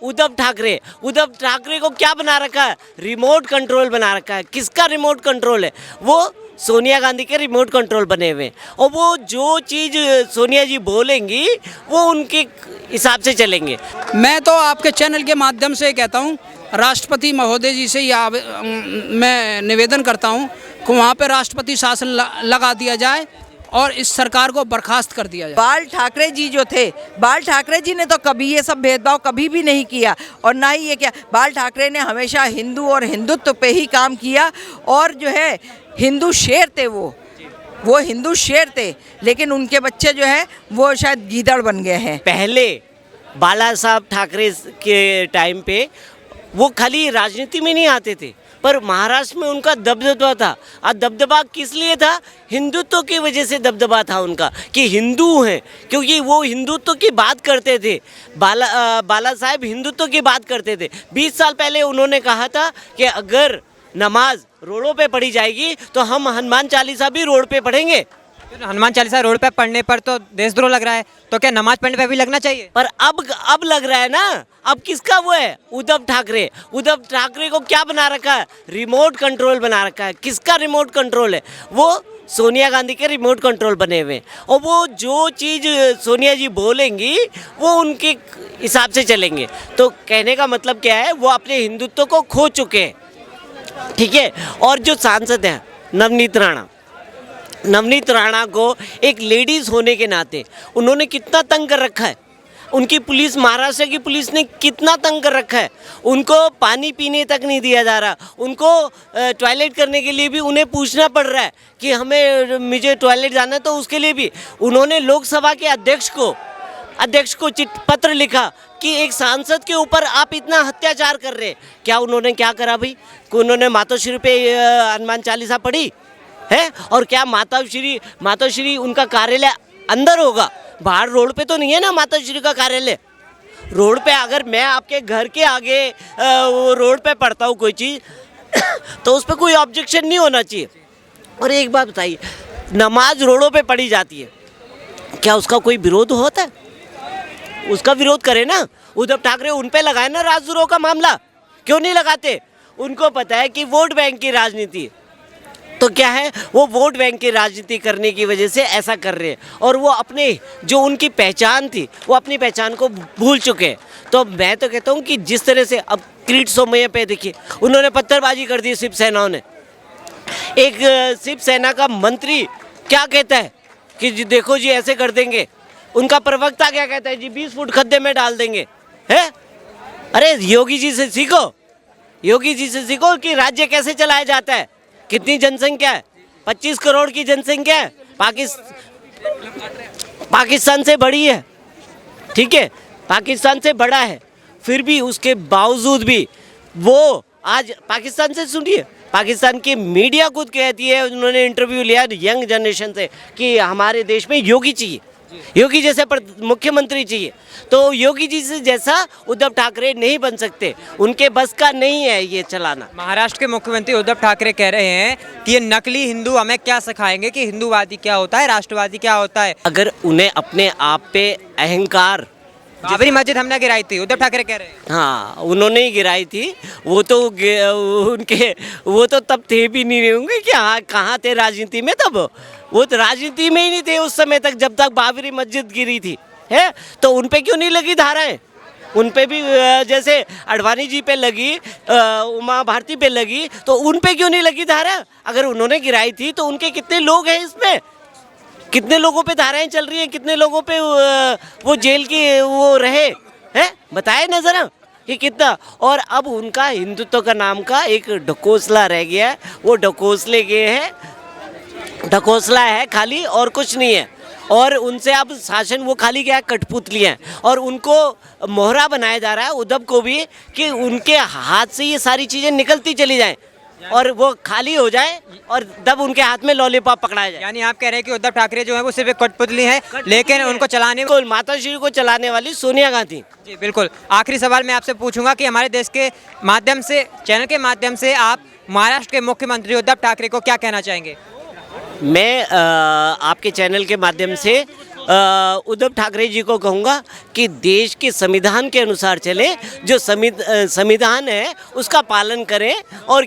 उद्धव ठाकरे को क्या बना रखा है? रिमोट कंट्रोल बना रखा है। किसका रिमोट कंट्रोल है? वो सोनिया गांधी के रिमोट कंट्रोल बने हुए हैं। और वो जो चीज़ सोनिया जी बोलेंगी वो उनके हिसाब से चलेंगे। मैं तो आपके चैनल के माध्यम से कहता हूँ, राष्ट्रपति महोदय जी से मैं निवेदन करता हूँ कि वहाँ पे राष्ट्रपति शासन लगा दिया जाए और इस सरकार को बर्खास्त कर दिया जाए। बाल ठाकरे जी जो थे, बाल ठाकरे जी ने तो कभी ये सब भेदभाव कभी भी नहीं किया और ना ही ये किया। बाल ठाकरे ने हमेशा हिंदू और हिंदुत्व पे ही काम किया और जो है हिंदू शेर थे वो हिंदू शेर थे, लेकिन उनके बच्चे जो है वो शायद गीदड़ बन गए हैं। पहले बाला साहब ठाकरे के टाइम पे वो खाली राजनीति में नहीं आते थे, पर महाराष्ट्र में उनका दबदबा था। और दबदबा किस लिए था? हिंदुत्व की वजह से दबदबा था उनका, कि हिंदू हैं, क्योंकि वो हिंदुत्व की बात करते थे। बाला साहब हिंदुत्व की बात करते थे। 20 साल पहले उन्होंने कहा था कि अगर नमाज रोडों पे पढ़ी जाएगी तो हम हनुमान चालीसा भी रोड पे पढ़ेंगे। हनुमान चालीसा रोड पे पढ़ने पर तो देशद्रोह लग रहा है, तो क्या नमाज पढ़ने पे भी लगना चाहिए? पर अब लग रहा है ना। अब किसका वो है? उद्धव ठाकरे को क्या बना रखा है? रिमोट कंट्रोल बना रखा है। किसका रिमोट कंट्रोल है? वो सोनिया गांधी के रिमोट कंट्रोल बने हुए हैं। और वो जो चीज़ सोनिया जी बोलेंगी वो उनके हिसाब से चलेंगे। तो कहने का मतलब क्या है? वो अपने हिंदुत्व को खो चुके हैं, ठीक है। और जो सांसद हैं नवनीत राणा को एक लेडीज़ होने के नाते उन्होंने कितना तंग कर रखा है। उनकी पुलिस, महाराष्ट्र की पुलिस ने कितना तंग कर रखा है। उनको पानी पीने तक नहीं दिया जा रहा। उनको टॉयलेट करने के लिए भी उन्हें पूछना पड़ रहा है कि मुझे टॉयलेट जाना है। तो उसके लिए भी उन्होंने लोकसभा के अध्यक्ष को पत्र लिखा कि एक सांसद के ऊपर आप इतना अत्याचार कर रहे हैं। क्या उन्होंने क्या करा भाई? उन्होंने मातोश्री पे हनुमान चालीसा पढ़ी है? और क्या मातोश्री उनका कार्यालय अंदर होगा, बाहर रोड पे तो नहीं है ना मातोश्री का कार्यालय। रोड पे अगर मैं आपके घर के आगे रोड पे पढ़ता हूँ कोई चीज़ तो उस पर कोई ऑब्जेक्शन नहीं होना चाहिए। और एक बात बताइए, नमाज रोडों पे पढ़ी जाती है, क्या उसका कोई विरोध होता है? उसका विरोध करे ना। उद्धव ठाकरे उन पे लगाए ना राजद्रोह का मामला, क्यों नहीं लगाते? उनको पता है कि वोट बैंक की राजनीति, तो क्या है, वो वोट बैंक की राजनीति करने की वजह से ऐसा कर रहे हैं। और वो अपने जो उनकी पहचान थी वो अपनी पहचान को भूल चुके हैं। तो मैं तो कहता हूँ कि जिस तरह से अब किरीट सोमैया पे देखिए, उन्होंने पत्थरबाजी कर दी शिवसेना ने। एक शिवसेना का मंत्री क्या कहता है कि जी देखो जी ऐसे कर देंगे। उनका प्रवक्ता क्या कहता है? जी 20 फुट खड्डे में डाल देंगे। है? अरे योगी जी से सीखो कि राज्य कैसे चलाया जाता है। कितनी जनसंख्या है? 25 करोड़ की जनसंख्या है। पाकिस्तान से बड़ी है, ठीक है, पाकिस्तान से बड़ा है। फिर भी उसके बावजूद भी वो आज पाकिस्तान से, सुनिए, पाकिस्तान की मीडिया खुद कहती है, उन्होंने इंटरव्यू लिया यंग जनरेशन से कि हमारे देश में योगी चाहिए, योगी जैसे मुख्यमंत्री चाहिए। तो योगी जी से जैसा उद्धव ठाकरे नहीं बन सकते, उनके बस का नहीं है ये चलाना। महाराष्ट्र के मुख्यमंत्री उद्धव ठाकरे कह रहे हैं कि ये नकली हिंदू हमें क्या सिखाएंगे कि हिंदूवादी क्या होता है, राष्ट्रवादी क्या होता है। अगर उन्हें अपने आप पे अहंकार, बाबरी मस्जिद हमने गिराई थी, उद्धव ठाकरे कह रहे हैं। हाँ, उन्होंने ही गिराई थी। वो तो तब थे भी नहीं होंगे कि हाँ कहाँ थे राजनीति में तब। वो तो राजनीति में ही नहीं थे उस समय तक जब तक बाबरी मस्जिद गिरी थी, है? तो उन पे क्यों नहीं लगी धाराएं? उन पे भी जैसे अडवाणी जी पे लगी, उमा भारती पे लगी, तो उन पे क्यों नहीं लगी धारा? अगर उन्होंने गिराई थी तो उनके कितने लोग हैं इसमें? कितने लोगों पे धाराएं चल रही हैं? कितने लोगों पे वो जेल की वो रहे हैं? बताए ना जरा कि कितना। और अब उनका हिंदुत्व का नाम का एक ढकोसला रह गया है। वो ढकोसले के हैं, ढकोसला है खाली, और कुछ नहीं है। और उनसे अब शासन वो खाली क्या है, कठपुतली हैं। और उनको मोहरा बनाया जा रहा है, उद्धव को भी, कि उनके हाथ से ये सारी चीज़ें निकलती चली जाएं और वो खाली हो जाए और तब उनके हाथ में लॉलीपॉप पकड़ाया जाए। यानी आप कह रहे हैं कि उद्धव ठाकरे जो है वो सिर्फ एक कठपुतली है, लेकिन उनको चलाने को माताश्री को चलाने वाली सोनिया गांधी। जी बिल्कुल। आखिरी सवाल मैं आपसे पूछूंगा कि हमारे देश के माध्यम से, चैनल के माध्यम से आप महाराष्ट्र के मुख्यमंत्री उद्धव ठाकरे को क्या कहना चाहेंगे? मैं आपके चैनल के माध्यम से उद्धव ठाकरे जी को कहूँगा कि देश के संविधान के अनुसार चले, जो संविधान है उसका पालन करें, और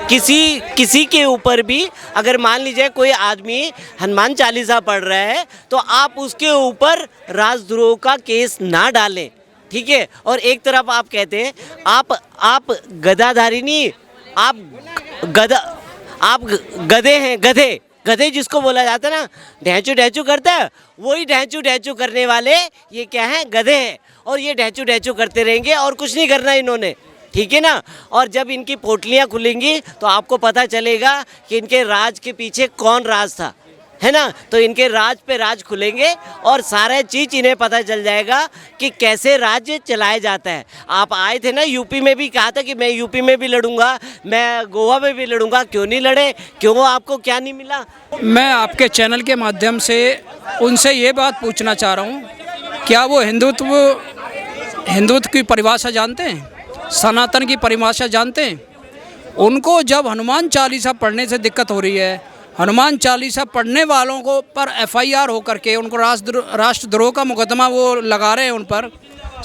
किसी के ऊपर भी अगर मान लीजिए कोई आदमी हनुमान चालीसा पढ़ रहा है तो आप उसके ऊपर राजद्रोह का केस ना डालें, ठीक है। और एक तरफ आप कहते हैं आप गदाधारी नहीं, आप गधे हैं, गधे जिसको बोला जाता है ना, ढैंचू ढैंचू करता है, वही ढैंचू ढैंचू करने वाले ये क्या है, गधे हैं। और ये ढैंचू ढैंचू करते रहेंगे और कुछ नहीं करना इन्होंने, ठीक है ना। और जब इनकी पोटलियाँ खुलेंगी तो आपको पता चलेगा कि इनके राज के पीछे कौन राज था, है ना। तो इनके राज पे राज खुलेंगे और सारा चीज़ इन्हें पता चल जाएगा कि कैसे राज्य चलाया जाता है। आप आए थे ना यूपी में, भी कहा था कि मैं यूपी में भी लड़ूंगा, मैं गोवा में भी लड़ूंगा, क्यों नहीं लड़े, क्यों, आपको क्या नहीं मिला? मैं आपके चैनल के माध्यम से उनसे ये बात पूछना चाह रहा हूँ, क्या वो हिंदुत्व की परिभाषा जानते हैं, सनातन की परिभाषा जानते हैं? उनको जब हनुमान चालीसा पढ़ने से दिक्कत हो रही है, हनुमान चालीसा पढ़ने वालों को पर FIR हो करके उनको राष्ट्रद्रोह का मुकदमा वो लगा रहे हैं, उन पर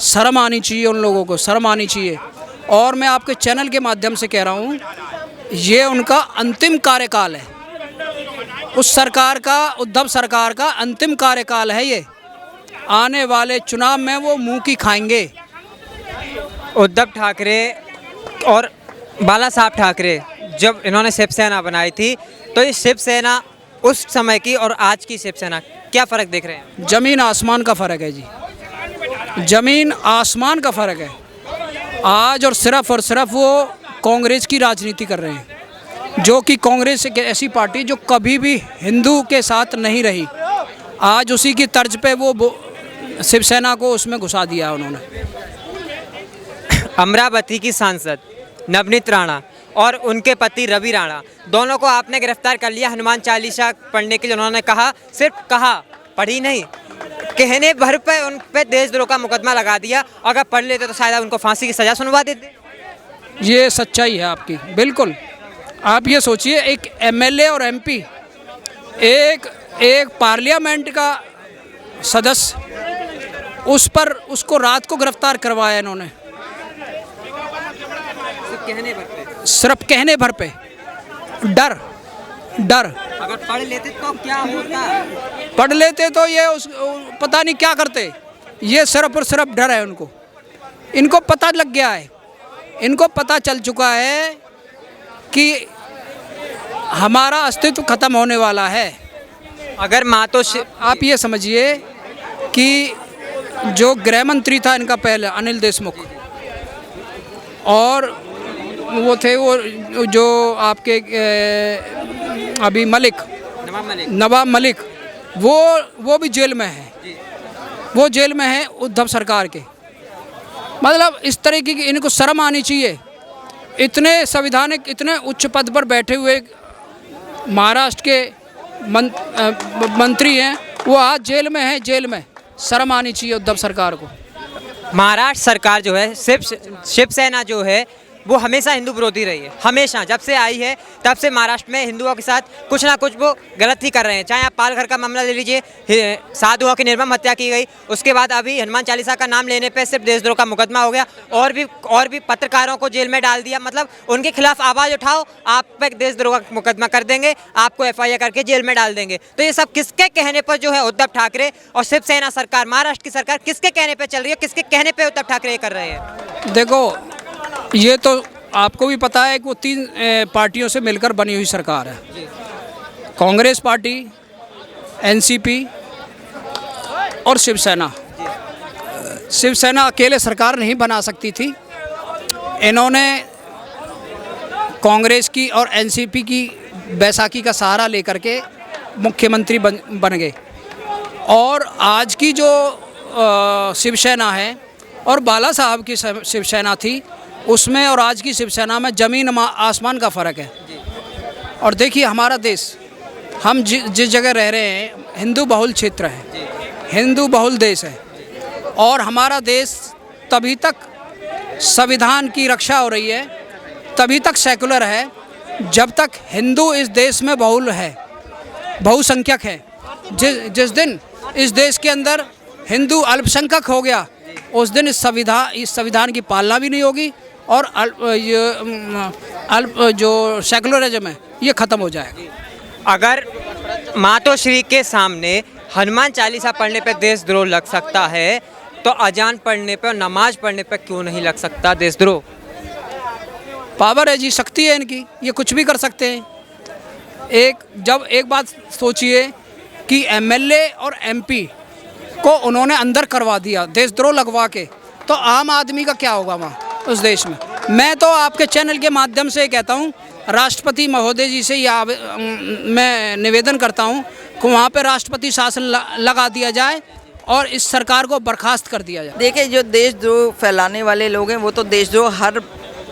शर्म आनी चाहिए, उन लोगों को शर्म आनी चाहिए। और मैं आपके चैनल के माध्यम से कह रहा हूँ, ये उनका अंतिम कार्यकाल है, उस सरकार का, उद्धव सरकार का अंतिम कार्यकाल है ये। आने वाले चुनाव में वो मुँह की खाएंगे। उद्धव ठाकरे और बाला साहब ठाकरे जब इन्होंने शिवसेना बनाई थी, तो ये शिवसेना उस समय की और आज की शिवसेना क्या फ़र्क देख रहे हैं? ज़मीन आसमान का फ़र्क है जी, ज़मीन आसमान का फ़र्क है। आज और सिर्फ वो कांग्रेस की राजनीति कर रहे हैं, जो कि कांग्रेस एक ऐसी पार्टी जो कभी भी हिंदू के साथ नहीं रही। आज उसी की तर्ज पे वो शिवसेना को उसमें घुसा दिया उन्होंने। अमरावती की सांसद नवनीत राणा और उनके पति रवि राणा, दोनों को आपने गिरफ्तार कर लिया हनुमान चालीसा पढ़ने के लिए। उन्होंने कहा, सिर्फ कहा, पढ़ी नहीं, कहने भर पे उन पे देशद्रोह का मुकदमा लगा दिया। अगर पढ़ लेते तो शायद उनको फांसी की सज़ा सुनवा देते। ये सच्चाई है आपकी, बिल्कुल। आप ये सोचिए, एक MLA और MP, एक पार्लियामेंट का सदस्य, उसको रात को गिरफ्तार करवाया इन्होंने, सिर्फ कहने भर पे। डर अगर पढ़ लेते तो क्या होता? पढ़ लेते तो ये पता नहीं क्या करते। ये सिर्फ और सिर्फ डर है उनको। इनको पता लग गया है, इनको पता चल चुका है कि हमारा अस्तित्व खत्म होने वाला है। अगर माँ तो आप ये समझिए कि जो गृह मंत्री था इनका पहले, अनिल देशमुख, और वो थे वो जो आपके अभी नवाब मलिक, वो भी जेल में है। वो जेल में है उद्धव सरकार के। मतलब इस तरीके की इनको शर्म आनी चाहिए। इतने संवैधानिक, इतने उच्च पद पर बैठे हुए महाराष्ट्र के मंत्री हैं, वो आज जेल में है, जेल में। शर्म आनी चाहिए उद्धव सरकार को। महाराष्ट्र सरकार जो है, शिवसेना जो है, वो हमेशा हिंदू विरोधी रही है। हमेशा, जब से आई है तब से महाराष्ट्र में हिंदुओं के साथ कुछ ना कुछ वो गलत ही कर रहे हैं। चाहे आप पालघर का मामला ले लीजिए, साधुओं की निर्मम हत्या की गई, उसके बाद अभी हनुमान चालीसा का नाम लेने पे सिर्फ देशद्रोह का मुकदमा हो गया, और भी पत्रकारों को जेल में डाल दिया। मतलब उनके खिलाफ आवाज़ उठाओ, आप पे देशद्रोह का मुकदमा कर देंगे, आपको FIR करके जेल में डाल देंगे। तो ये सब किसके कहने पर जो है उद्धव ठाकरे और शिवसेना सरकार, महाराष्ट्र की सरकार, किसके कहने पर चल रही है? किसके कहने पर उद्धव ठाकरे ये कर रहे हैं? देखो, ये तो आपको भी पता है कि वो 3 पार्टियों से मिलकर बनी हुई सरकार है। कांग्रेस पार्टी, NCP और शिवसेना। शिवसेना अकेले सरकार नहीं बना सकती थी। इन्होंने कांग्रेस की और NCP की बैसाखी का सहारा लेकर के मुख्यमंत्री बन गए। और आज की जो शिवसेना है और बाला साहब की शिवसेना थी, उसमें और आज की शिवसेना में ज़मीन आसमान का फ़र्क है। और देखिए, हमारा देश, हम जिस जगह रह रहे हैं, हिंदू बहुल क्षेत्र है, हिंदू बहुल देश है। और हमारा देश तभी तक संविधान की रक्षा हो रही है, तभी तक सेकुलर है, जब तक हिंदू इस देश में बहुल है, बहुसंख्यक है। जिस दिन इस देश के अंदर हिंदू अल्पसंख्यक हो गया, उस दिन इस संविधान की पालना भी नहीं होगी और जो सेकुलरिज्म है ये ख़त्म हो जाएगा। अगर मातोश्री के सामने हनुमान चालीसा पढ़ने पे देशद्रोह लग सकता है, तो अजान पढ़ने पे और नमाज पढ़ने पे क्यों नहीं लग सकता देशद्रोह? पावर है जी, शक्ति है इनकी, ये कुछ भी कर सकते हैं। एक बात सोचिए कि एमएलए और एमपी को उन्होंने अंदर करवा दिया देशद्रोह लगवा के, तो आम आदमी का क्या होगा वहाँ उस देश में? मैं तो आपके चैनल के माध्यम से कहता हूँ, राष्ट्रपति महोदय जी से मैं निवेदन करता हूँ कि वहाँ पे राष्ट्रपति शासन लगा दिया जाए और इस सरकार को बर्खास्त कर दिया जाए। देखिए, जो देशद्रोह फैलाने वाले लोग हैं वो तो देशद्रोह हर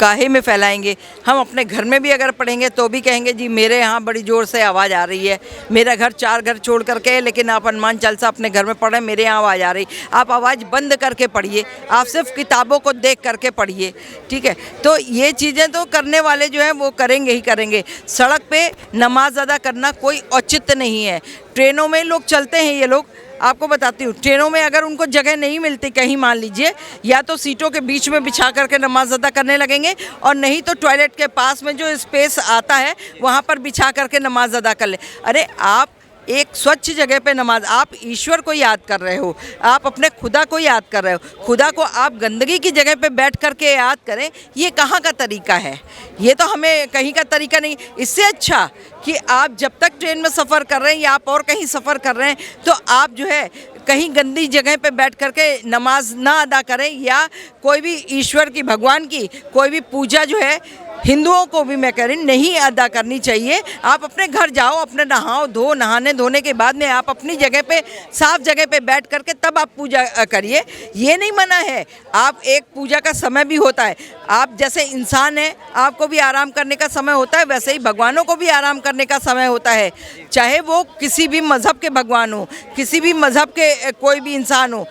काहे में फैलाएंगे। हम अपने घर में भी अगर पढ़ेंगे तो भी कहेंगे जी मेरे यहाँ बड़ी ज़ोर से आवाज़ आ रही है, मेरा घर 4 घर छोड़ करके है, लेकिन आप हनुमान चालीसा अपने घर में पढ़ें, मेरे यहाँ आवाज़ आ रही। आप आवाज़ बंद करके पढ़िए, आप सिर्फ किताबों को देख करके पढ़िए, ठीक है। तो ये चीज़ें तो करने वाले जो हैं वो करेंगे ही करेंगे। सड़क पे नमाज अदा करना कोई औचित्य नहीं है। ट्रेनों में लोग चलते हैं, ये लोग आपको बताती हूँ, ट्रेनों में अगर उनको जगह नहीं मिलती कहीं, मान लीजिए, या तो सीटों के बीच में बिछा करके नमाज अदा करने लगेंगे, और नहीं तो टॉयलेट के पास में जो स्पेस आता है वहाँ पर बिछा करके नमाज अदा कर ले। अरे आप एक स्वच्छ जगह पे नमाज, आप ईश्वर को याद कर रहे हो, आप अपने खुदा को याद कर रहे हो, खुदा को आप गंदगी की जगह पे बैठ करके याद करें, ये कहाँ का तरीका है? ये तो हमें कहीं का तरीका नहीं। इससे अच्छा कि आप जब तक ट्रेन में सफ़र कर रहे हैं या आप और कहीं सफ़र कर रहे हैं, तो आप जो है कहीं गंदी जगह पे बैठ करके नमाज ना अदा करें, या कोई भी ईश्वर की, भगवान की कोई भी पूजा जो है हिंदुओं को भी मैं कह रही नहीं अदा करनी चाहिए। आप अपने घर जाओ, अपने नहाओ धो, नहाने धोने के बाद में आप अपनी जगह पे, साफ जगह पे बैठ करके तब आप पूजा करिए। ये नहीं मना है, आप एक पूजा का समय भी होता है। आप जैसे इंसान हैं, आपको भी आराम करने का समय होता है, वैसे ही भगवानों को भी आराम करने का समय होता है, चाहे वो किसी भी मज़हब के भगवान हो, किसी भी मज़हब के कोई भी इंसान हो।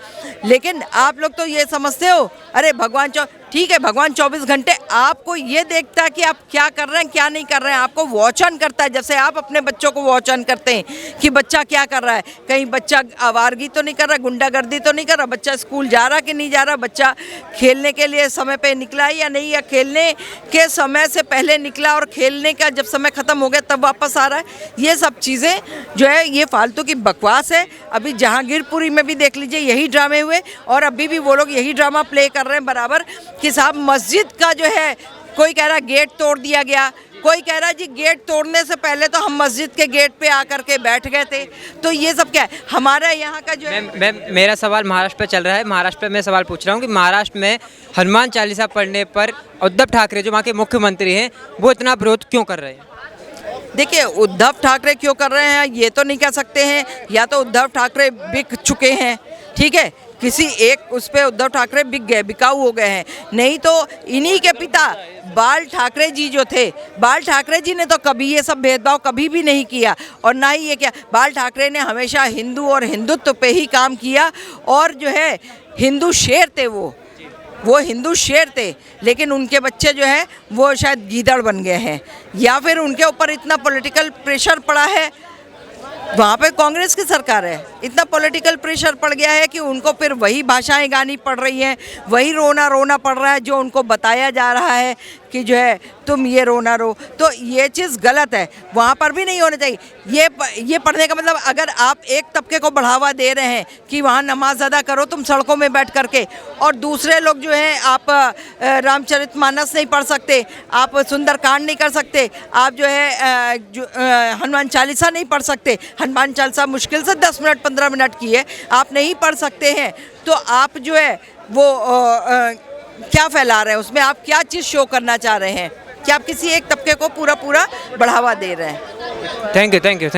लेकिन आप लोग तो ये समझते हो, अरे भगवान ठीक है, भगवान 24 घंटे आपको ये देखता है कि आप क्या कर रहे हैं क्या नहीं कर रहे हैं, आपको वॉच ऑन करता है। जैसे आप अपने बच्चों को वॉच ऑन करते हैं कि बच्चा क्या कर रहा है, कहीं बच्चा आवारगी तो नहीं कर रहा, गुंडागर्दी तो नहीं कर रहा, बच्चा स्कूल जा रहा कि नहीं जा रहा, बच्चा खेलने के लिए समय पे निकला है या नहीं, या खेलने के समय से पहले निकला और खेलने का जब समय ख़त्म हो गया तब वापस आ रहा है। ये सब चीज़ें जो है ये फालतू की बकवास है। अभी जहांगीरपुरी में भी देख लीजिए यही ड्रामे हुए, और अभी भी वो लोग यही ड्रामा प्ले कर रहे हैं बराबर कि साहब मस्जिद का जो है, कोई कह रहा गेट तोड़ दिया गया, कोई कह रहा जी गेट तोड़ने से पहले तो हम मस्जिद के गेट पे आकर के बैठ गए थे। तो ये सब क्या है? हमारा यहाँ का जो है, मेरा सवाल महाराष्ट्र पे चल रहा है। महाराष्ट्र पे मैं सवाल पूछ रहा हूँ कि महाराष्ट्र में हनुमान चालीसा पढ़ने पर उद्धव ठाकरे जो वहाँ के मुख्यमंत्री हैं वो इतना विरोध क्यों कर रहे हैं? देखिए, उद्धव ठाकरे क्यों कर रहे हैं ये तो नहीं कह सकते हैं, या तो उद्धव ठाकरे बिक चुके हैं, ठीक है, किसी एक उस पे उद्धव ठाकरे बिक गए, बिकाऊ हो गए हैं, नहीं तो इन्हीं के पिता बाल ठाकरे जी जो थे, बाल ठाकरे जी ने तो कभी ये सब भेदभाव कभी भी नहीं किया, और ना ही ये क्या, बाल ठाकरे ने हमेशा हिंदू और हिंदुत्व पे ही काम किया, और जो है हिंदू शेर थे वो हिंदू शेर थे। लेकिन उनके बच्चे जो है वो शायद गीदड़ बन गए हैं, या फिर उनके ऊपर इतना पॉलिटिकल प्रेशर पड़ा है, वहाँ पे कांग्रेस की सरकार है, इतना पॉलिटिकल प्रेशर पड़ गया है कि उनको फिर वही भाषाएं गानी पड़ रही हैं, वही रोना पड़ रहा है जो उनको बताया जा रहा है कि जो है तुम ये रोना रो। तो ये चीज़ गलत है, वहाँ पर भी नहीं होना चाहिए। ये पढ़ने का मतलब, अगर आप एक तबके को बढ़ावा दे रहे हैं कि वहाँ नमाज अदा करो तुम सड़कों में बैठ करके, और दूसरे लोग जो हैं आप रामचरितमानस नहीं पढ़ सकते, आप सुंदरकांड नहीं कर सकते, आप जो है हनुमान चालीसा नहीं पढ़ सकते, हनुमान चालीसा मुश्किल से 10 मिनट 15 मिनट की है, आप नहीं पढ़ सकते हैं, तो आप जो है वो क्या फैला रहे हैं, उसमें आप क्या चीज़ शो करना चाह रहे हैं कि आप किसी एक तबके को पूरा बढ़ावा दे रहे हैं। Thank you.